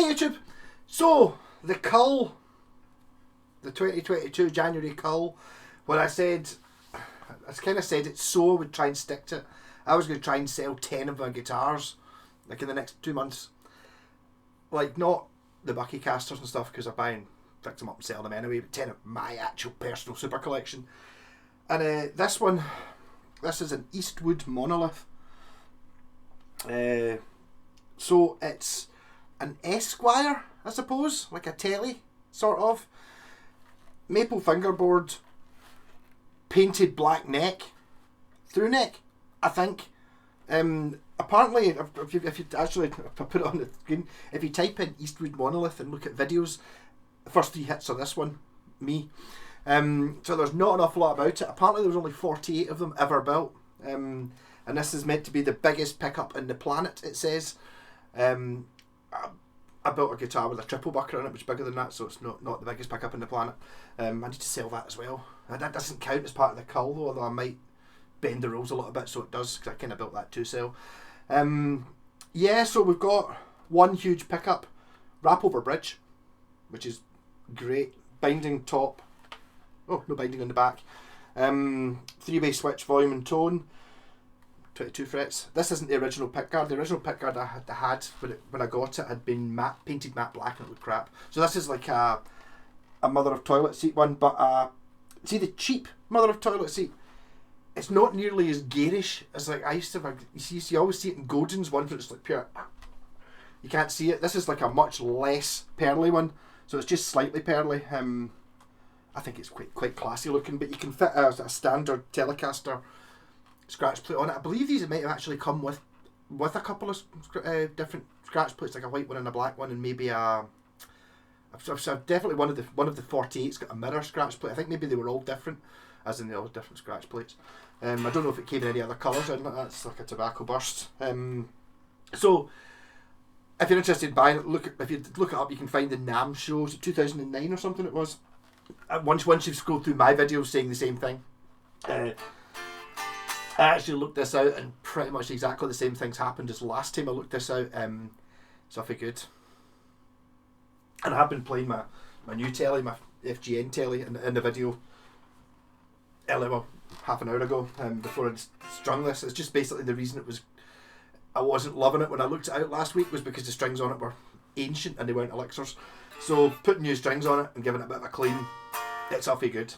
Hi YouTube! So, the cull, the 2022 January cull, when I kind of said it so I would try and stick to it. I was going to try and sell 10 of my guitars, like in the next 2 months. Like, not the Bucky casters and stuff, because I buy and fix them up and sell them anyway, but 10 of my actual personal super collection. And this is an Eastwood monolith. So it's an Esquire, I suppose, like a telly, sort of. Maple fingerboard, painted black neck, through neck, I think. Apparently, if you actually, if I put it on the screen, if you type in Eastwood monolith and look at videos, the first 3 hits are this one, me. So there's not an awful lot about it. Apparently there's only 48 of them ever built. And this is meant to be the biggest pickup in the planet, it says. I built a guitar with a triple bucker in it, which is bigger than that, so it's not the biggest pickup in the planet. I need to sell that as well. That doesn't count as part of the cull though, although I might bend the rules a little bit so it does, because I kind of built that to sell. Yeah, so we've got one huge pickup, wrap over bridge, which is great. Binding top, oh, no binding on the back. 3-way switch, volume and tone. 22 frets. This isn't the original pickguard. The original pickguard I had when I got it had been painted matte black and it looked crap. So this is like a mother of toilet seat one, but see the cheap mother of toilet seat, it's not nearly as garish as like I used to have. You always see it in Godin's one where it's like pure, you can't see it. This is like a much less pearly one, so it's just slightly pearly. I think it's quite classy looking, but you can fit a standard Telecaster scratch plate on it. I believe these might have actually come with a couple of different scratch plates, like a white one and a black one, and maybe I've definitely one of the 48's got a mirror scratch plate. I think maybe they were all different, as in they all different scratch plates. I don't know if it came in any other colours. That's like a tobacco burst. So if you're interested in buying it, if you look it up, you can find the NAMM show. Was it 2009 or something? It was. Once you've scrolled through my videos saying the same thing. I actually looked this out and pretty much exactly the same things happened as last time I looked this out, so I figured. And I have been playing my new telly, my FGN telly, in the video earlier, well, half an hour ago, before I'd strung this. It's just basically the reason I wasn't loving it when I looked it out last week was because the strings on it were ancient and they weren't elixirs. So putting new strings on it and giving it a bit of a clean, it's awfully good.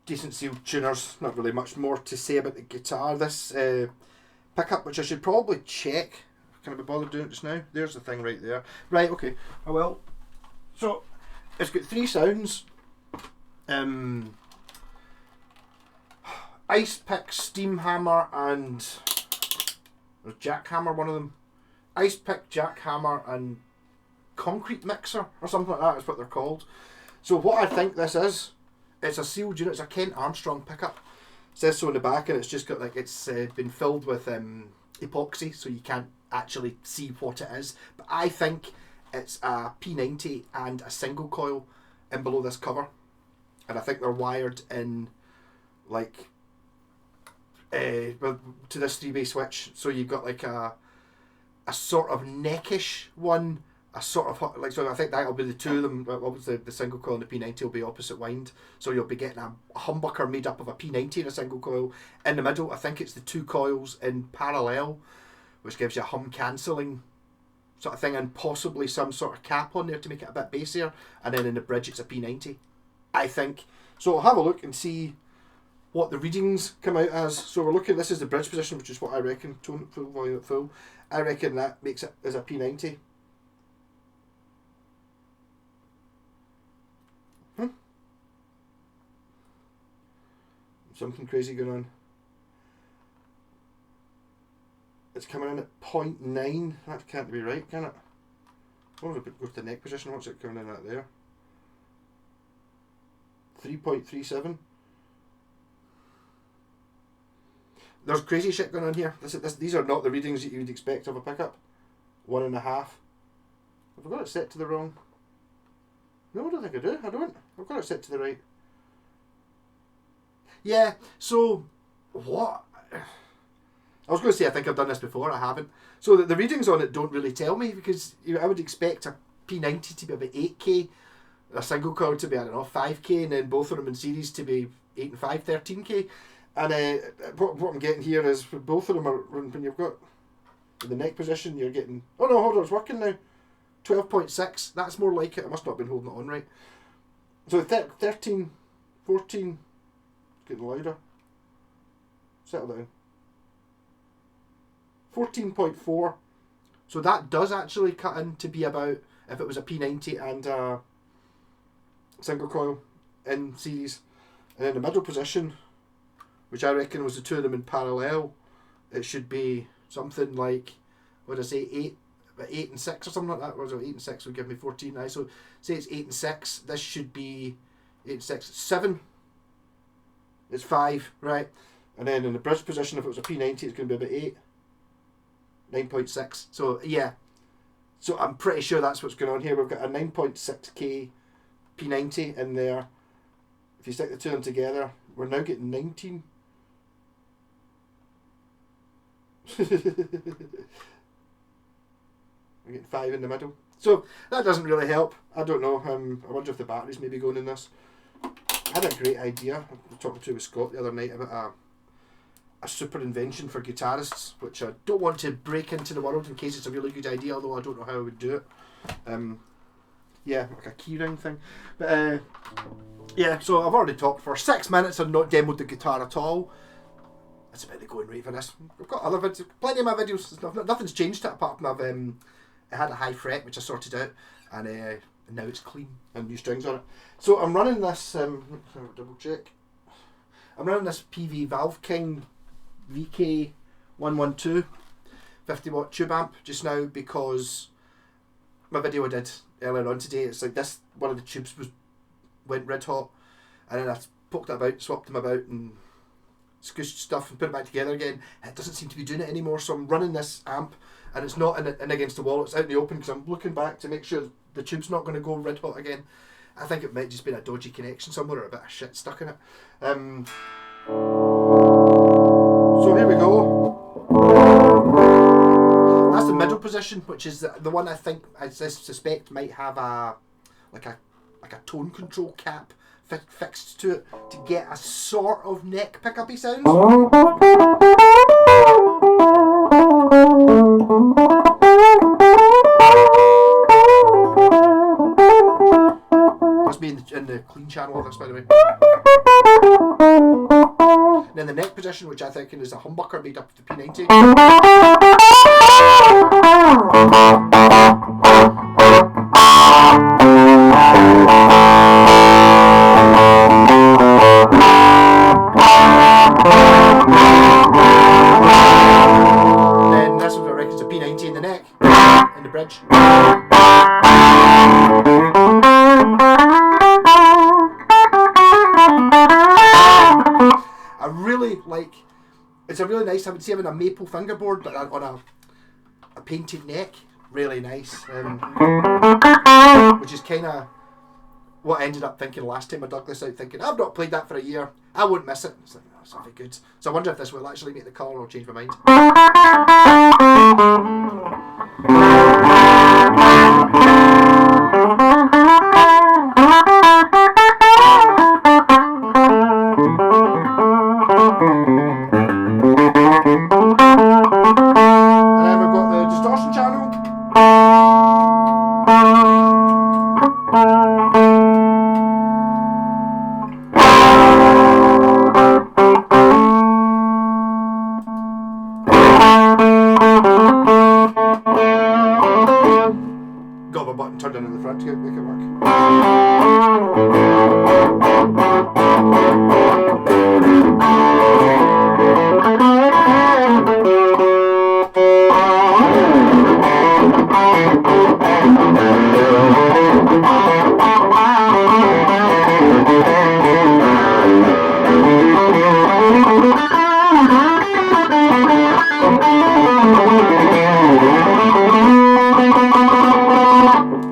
Decent sealed tuners, not really much more to say about the guitar. This pickup, which I should probably check, can I be bothered doing it just now? There's the thing right there. Right, okay, I will. So, it's got 3 sounds. Ice pick, steam hammer, and or jackhammer, one of them. Ice pick, jackhammer, and concrete mixer, or something like that is what they're called. So what I think this is, it's a sealed unit. It's a Kent Armstrong pickup. It says so on the back, and it's just got like it's been filled with epoxy, so you can't actually see what it is. But I think it's a P90 and a single coil in below this cover, and I think they're wired in like to this 3-way switch. So you've got like a sort of neckish one. A sort of like, so I think that'll be the two of them. What was the single coil and the P90 will be opposite wind, so you'll be getting a humbucker made up of a P90 and a single coil. In the middle, I think it's the 2 coils in parallel, which gives you a hum cancelling sort of thing, and possibly some sort of cap on there to make it a bit bassier. And then in the bridge, it's a P90, I think. So I'll have a look and see what the readings come out as. So we're looking. This is the bridge position, which is what I reckon. Tone full, volume at full. I reckon that makes it as a P90. Something crazy going on. It's coming in at 0.9. That can't be right, can it? What was it? Go to the neck position. What's it coming in at there? 3.37. There's crazy shit going on here. These are not the readings that you would expect of a pickup. 1.5. Have I got it set to the wrong? No, I don't think I do. I don't. I've got it set to the right. Yeah, so what? I was going to say I think I've done this before. I haven't. So the readings on it don't really tell me, because I would expect a P90 to be about 8K, a single coil to be, I don't know, 5K, and then both of them in series to be 8 and 5, 13K. And what I'm getting here is both of them are, when you've got the neck position, you're getting, oh no, hold on, it's working now. 12.6, that's more like it. I must not have been holding it on right. So 13, 14, getting louder. Settle down. 14.4. So that does actually cut in to be about, if it was a P90 and a single coil in series. And in the middle position, which I reckon was the two of them in parallel, it should be something like, what did I say, 8 and 6 or something like that. Or was it 8 and 6 would give me 14. Right? So say it's 8 and 6. This should be 8 and 6. 7. It's 5, right? And then in the bridge position, if it was a P90, it's going to be about 8. 9.6. So yeah. So I'm pretty sure that's what's going on here. We've got a 9.6K P90 in there. If you stick the two of them together, we're now getting 19. We're getting 5 in the middle. So that doesn't really help. I don't know. I wonder if the batteries may be going in this. I had a great idea. I was talking to with Scott the other night about a super invention for guitarists, which I don't want to break into the world in case it's a really good idea, although I don't know how I would do it. Yeah, like a keyring thing. But yeah, so I've already talked for 6 minutes and not demoed the guitar at all. That's about the going rate for this. I've got other videos, plenty of my videos. Nothing's changed it apart from it had a high fret which I sorted out, and now it's clean and new strings on it. So I'm running this. Double check. I'm running this PV Valve King VK112 50-watt tube amp just now, because my video I did earlier on today, it's like this, one of the tubes went red hot, and then I poked it about, swapped them about, and scooshed stuff and put it back together again. It doesn't seem to be doing it anymore, so I'm running this amp, and it's not in against the wall, it's out in the open, because I'm looking back to make sure the tube's not going to go red hot again. I think it might just be a dodgy connection somewhere, or a bit of shit stuck in it. So here we go. That's the middle position, which is the one I suspect might have a tone control cap fixed to it to get a sort of neck pickup-y sound. That's me in the clean channel of this, by the way. And then the neck position, which I think is a humbucker made up of the P90. Then this is what I reckon is a P90 in the neck, in the bridge. I really like, it's a really nice, I would say, having a maple fingerboard but on a painted neck. Really nice. Which is kind of what I ended up thinking last time I dug this out, thinking I've not played that for a year, I won't miss it. It's like, oh, it's not very good. So I wonder if this will actually make the colour or change my mind. And then we've got the distortion channel. Got my button turned on in the front to make it work.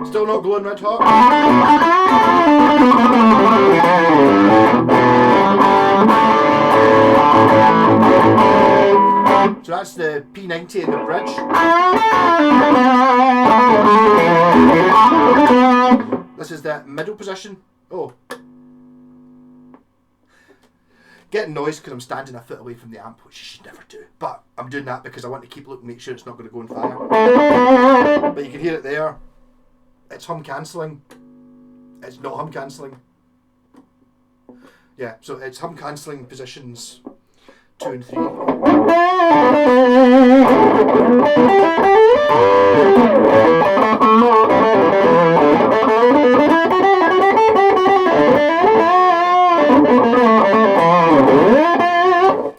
Still not glowing red hot. So that's the P90 in the bridge. This is the middle position. Oh. Getting noise because I'm standing a foot away from the amp, which you should never do. But I'm doing that because I want to keep looking, make sure it's not going to go on fire. But you can hear it there. It's hum cancelling. It's not hum cancelling. Yeah, so it's hum cancelling positions 2 and 3.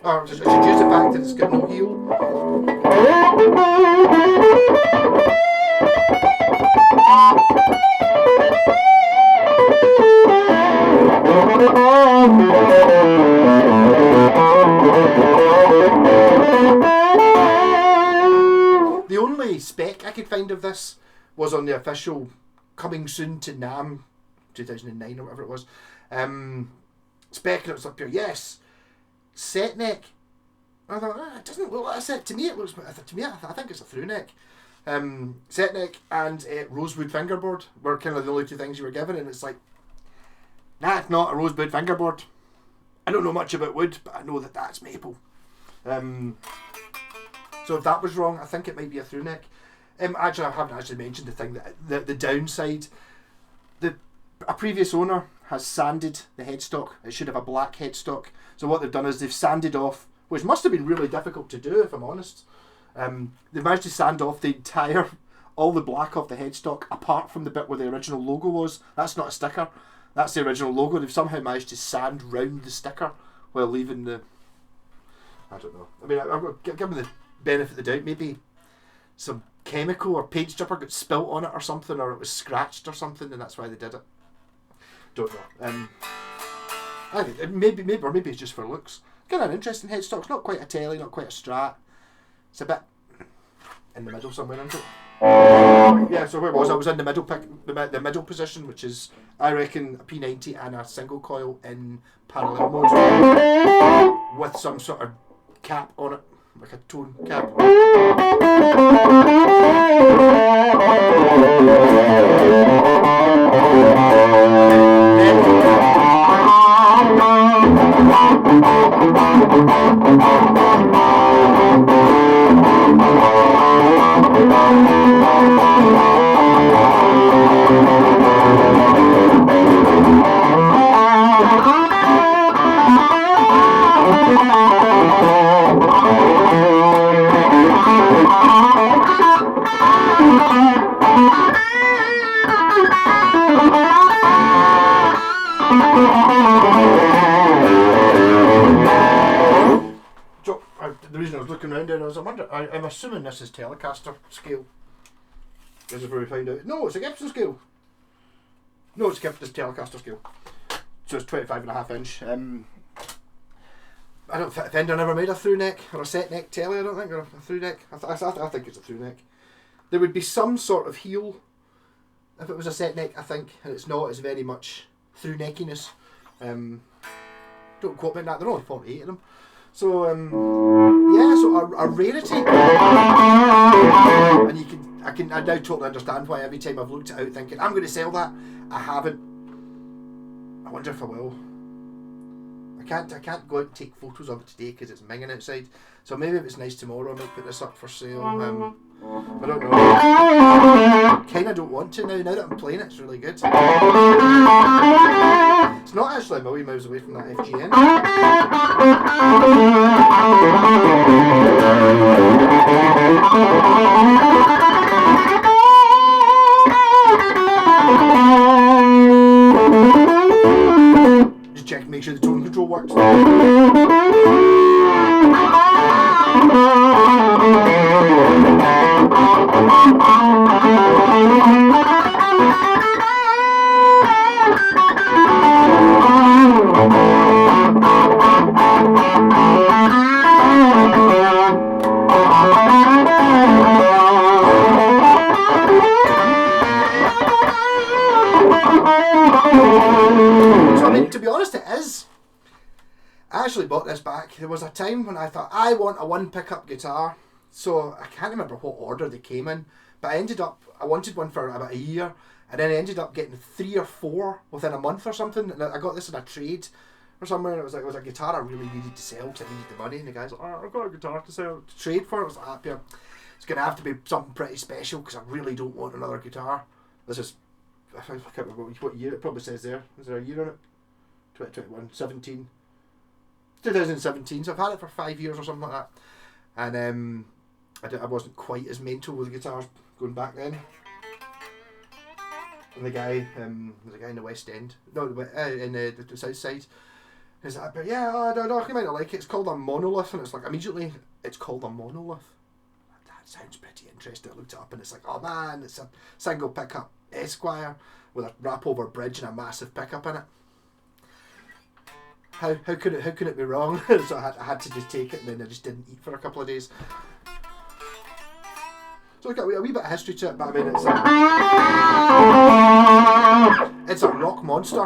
Or I should use the fact that it's got no heel. The only spec I could find of this was on the official coming soon to NAMM 2009 or whatever it was. Spec, and it was up here, yes, set neck. I thought, it doesn't look like a set. To me, it looks. To me, I think it's a through neck. Set neck and rosewood fingerboard were kind of the only two things you were given, and it's like, nah, it's not a rosewood fingerboard. I don't know much about wood, but I know that that's maple. So if that was wrong, I think it might be a through neck. Actually, I haven't actually mentioned the thing that the downside. A previous owner has sanded the headstock. It should have a black headstock. So what they've done is they've sanded off, which must have been really difficult to do, if I'm honest. They've managed to sand off all the black off the headstock, apart from the bit where the original logo was. That's not a sticker. That's the original logo. They've somehow managed to sand round the sticker while leaving the... I don't know. I mean, I've got to give them the benefit of the doubt. Maybe some chemical or paint stripper got spilt on it or something, or it was scratched or something, and that's why they did it. Don't know. I think maybe it's just for looks. Kind of an interesting headstock. It's not quite a telly, not quite a Strat. It's a bit in the middle somewhere, isn't it? Yeah, so where was I? I was in the middle the middle position, which is, I reckon, a P90 and a single coil in parallel mode with some sort of cap on it, like a tone cap. The reason I was looking around there, I'm assuming this is Telecaster scale. This is where we find out. No, it's a Gibson scale. No, it's Gibson's Telecaster scale. So it's 25.5 inch. I don't think Fender never made a through neck or a set neck telly, I don't think, or a through neck. I think it's a through neck. There would be some sort of heel if it was a set neck, I think, and it's not. It's very much through neckiness. Don't quote me on that. There are only 48 of them. So yeah, so a rarity, and I now totally understand why every time I've looked it out thinking I'm going to sell that, I haven't. I wonder if I will. I can't go out and take photos of it today because it's minging outside. So maybe if it's nice tomorrow, I might put this up for sale. I don't know. Kinda don't want to now that I'm playing it. It's really good. It's not actually a million miles away from that FGN. Just check and make sure the tone control works. I actually bought this back. There was a time when I thought, I want a one pickup guitar. So I can't remember what order they came in, but I wanted one for about a year, and then I ended up getting 3 or 4 within a month or something, and I got this in a trade or somewhere, and it was a guitar I really needed to sell because I needed the money, and the guy's like, oh, I've got a guitar to sell, to trade for. I was like, happier. It's going to have to be something pretty special because I really don't want another guitar. This is, I can't remember what year, it probably says there. Is there a year on it? 2021, 2017, so I've had it for 5 years or something like that. And I wasn't quite as mental with the guitars going back then. And the guy, there's a guy in the West End, no, in the South Side. He's like, but yeah, I don't know, you might not like it. It's called a monolith, and it's like immediately, it's called a monolith. That sounds pretty interesting. I looked it up, and it's like, oh man, it's a single pickup Esquire with a wrap over bridge and a massive pickup in it. How could it be wrong? So I had to just take it, and then I just didn't eat for a couple of days. So look, a wee bit of history to it, but I mean it's a rock monster.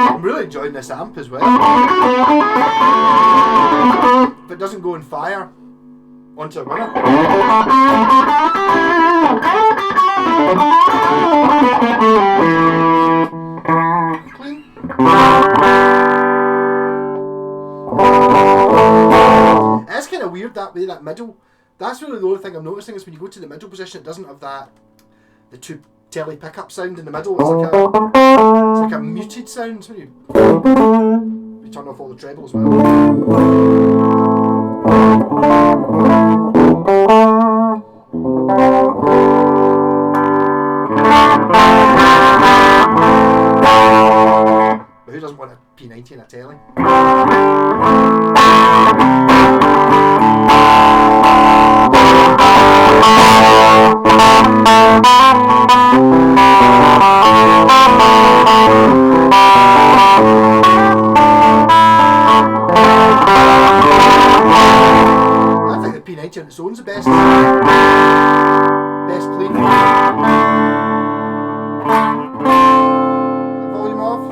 I'm really enjoying this amp as well. If it doesn't go on fire onto a winner. Clean. It's kind of weird that way, that middle. That's really the only thing I'm noticing is when you go to the middle position, it doesn't have the 2 telly pickup sound in the middle. It's like a muted sound when you turn off all the treble as well. But who doesn't want a P90 in a telly? I think the P90 on its own's the best playing. Volume off.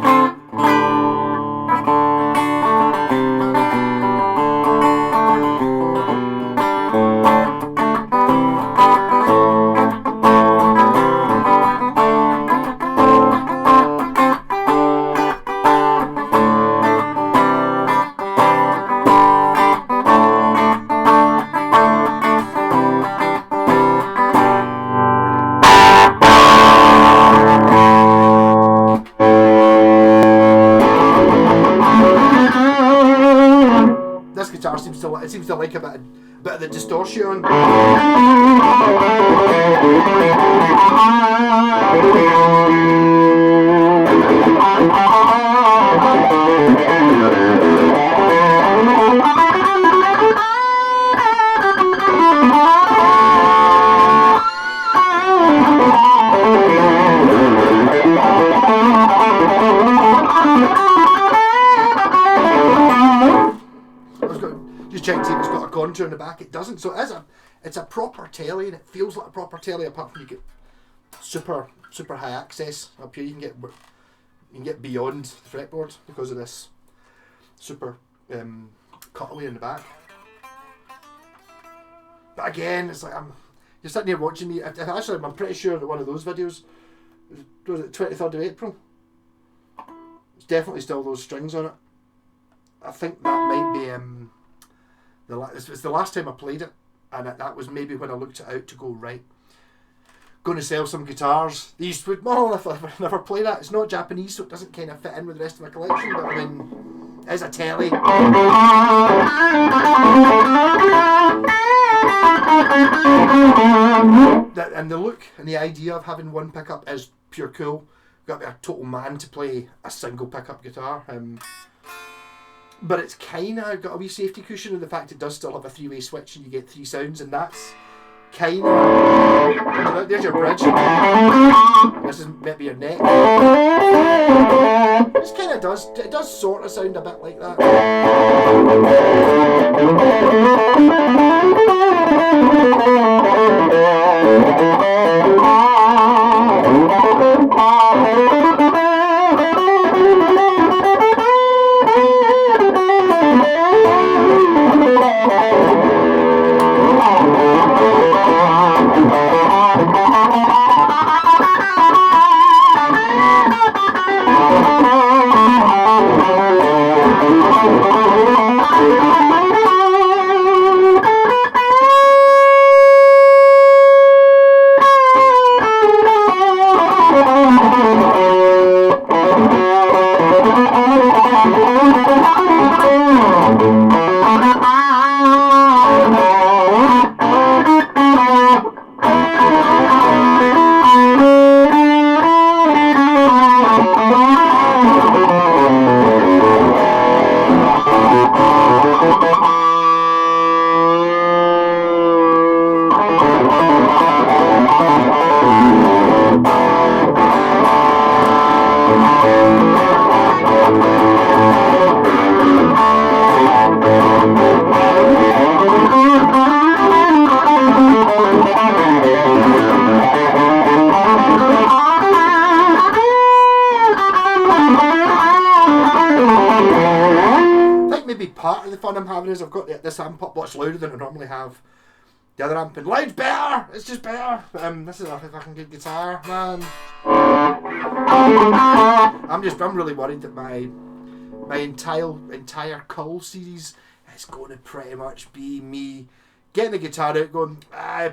It seems to like a bit of the distortion. Check to see if it's got a contour in the back. It doesn't, so it's a proper telly, and it feels like a proper telly. Apart from you get super high access up here, you can get beyond the fretboard because of this super cutaway in the back. But again, it's like you're sitting here watching me. Actually, I'm pretty sure that one of those videos was it 23rd of April. It's definitely still those strings on it. I think that might be it's the last time I played it, and that was maybe when I looked it out to go, right, going to sell some guitars. The Eastwood monolith, I've never played that. It's not Japanese, so it doesn't kind of fit in with the rest of my collection, but I mean, it's a telly. And the look and the idea of having one pickup is pure cool. You've got to be a total man to play a single pickup guitar. But it's kind of got a wee safety cushion in the fact it does still have a 3-way switch and you get 3 sounds, and that's kind of... There's your bridge. This is maybe your neck. This kind of does... It does sort of sound a bit like that. Part of the fun I'm having is I've got this amp up much louder than I normally have. The other amp and loud's better. It's just better. This is a fucking good guitar, man. I'm really worried that my entire Cull series is going to pretty much be me getting the guitar out, going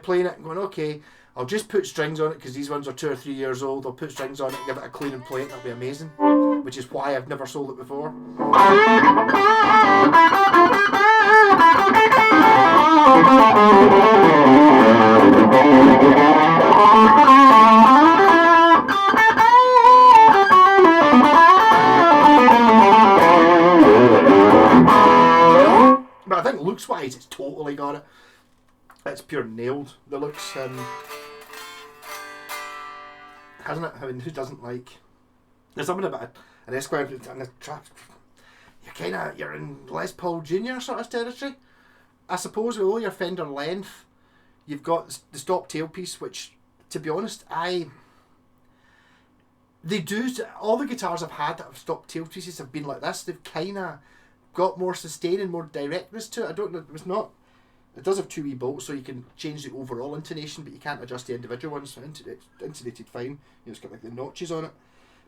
playing it, and going okay. I'll just put strings on it because these ones are 2 or 3 years old. I'll put strings on it, give it a clean and play it. That'll be amazing. Which is why I've never sold it before. But I think looks wise, it's totally got it. It's pure nailed, the looks. Hasn't it? I mean, who doesn't like... There's something about an Esquire and a trap. You're in Les Paul Jr. sort of territory. I suppose with all your Fender length, you've got the stop tailpiece, which, to be honest, they do. All the guitars I've had that have stopped tailpieces have been like this. They've kind of got more sustain and more directness to it. I don't know. It does have 2 wee bolts, so you can change the overall intonation, but you can't adjust the individual ones. So it's intonated fine. It's got like the notches on it.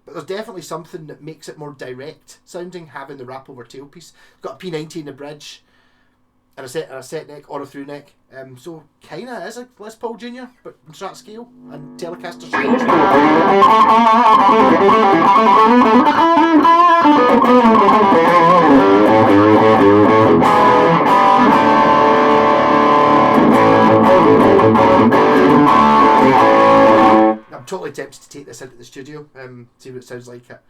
But there's definitely something that makes it more direct sounding, having the wrap over tailpiece. It's got a P90 in the bridge, and a set neck or a through neck. So kinda is a Les Paul Jr. but in Strat scale and Telecaster scale. I'm totally tempted to take this into the studio, see what it sounds like at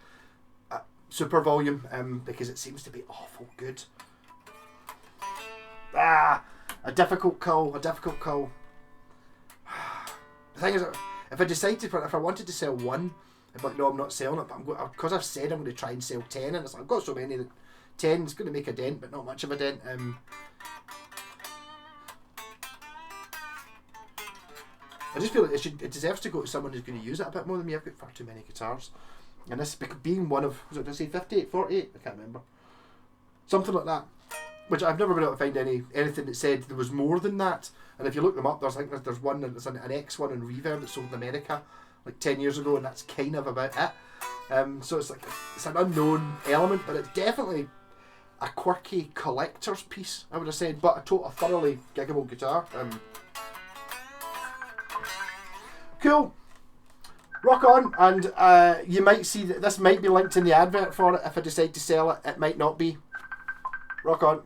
super volume, because it seems to be awful good. A difficult call. The thing is, if I wanted to sell one, I'm like, no, I'm not selling it, but because I've said I'm going to try and sell 10, and it's like, I've got so many that 10 is going to make a dent, but not much of a dent. I just feel like it deserves to go to someone who's going to use it a bit more than me. I've got far too many guitars. And this being one of, did I say 58, 48? I can't remember. Something like that. Which I've never been able to find anything that said there was more than that. And if you look them up, there's one, there's an X1 in Reverb that's sold in America like 10 years ago, and that's kind of about it. So it's an unknown element, but it's definitely a quirky collector's piece, I would have said, but a thoroughly giggable guitar. Cool. Rock on, and you might see that this might be linked in the advert for it if I decide to sell it. It might not be. Rock on.